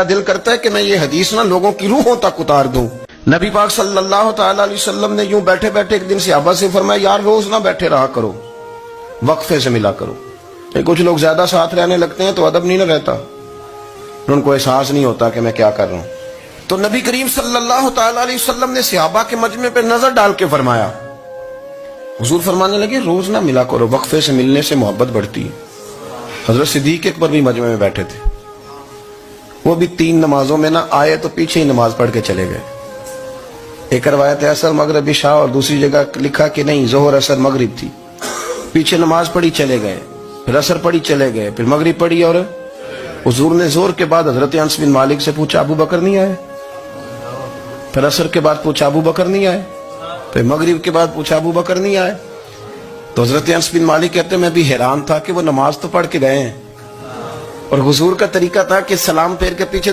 دل کرتا ہے کہ میں یہ حدیث نہ لوگوں کی روحوں تک اتار دوں. نبی پاک صلی اللہ تعالی علیہ وسلم نے یوں بیٹھے بیٹھے ایک دن صحابہ سے فرمایا یار روز نہ بیٹھے رہا کرو, وقفے سے ملا کرو. کچھ لوگ زیادہ ساتھ رہنے لگتے ہیں تو ادب نہیں نہ رہتا, ان کو احساس نہیں ہوتا کہ میں کیا کر رہا ہوں. تو نبی کریم صلی اللہ تعالی علیہ وسلم نے صحابہ کے مجمع پہ نظر ڈال کے فرمایا, حضور فرمانے لگے روز نہ ملا کرو, وقفے سے ملنے سے محبت بڑھتی ہے. حضرت صدیق اکبر بھی مجمع میں بیٹھے تھے, وہ بھی 3 نمازوں میں نہ آئے تو پیچھے ہی نماز پڑھ کے چلے گئے. ایک روایت ہے عصر مغرب عشاء, اور دوسری جگہ لکھا کہ نہیں ظہر عصر مغرب تھی. پیچھے نماز پڑھی چلے گئے, پھر عصر پڑھی چلے گئے, پھر مغرب پڑھی, اور حضور نے زور کے بعد حضرت انس بن مالک سے پوچھا ابو بکر نہیں آئے؟ پھر عصر کے بعد پوچھا ابو بکر نہیں آئے؟ پھر مغرب کے بعد پوچھا ابو بکر نہیں آئے؟ تو حضرت انس بن مالک کہتے ہیں میں بھی حیران تھا کہ وہ نماز تو پڑھ کے گئے ہیں, اور حضور کا طریقہ تھا کہ سلام پھیر کے پیچھے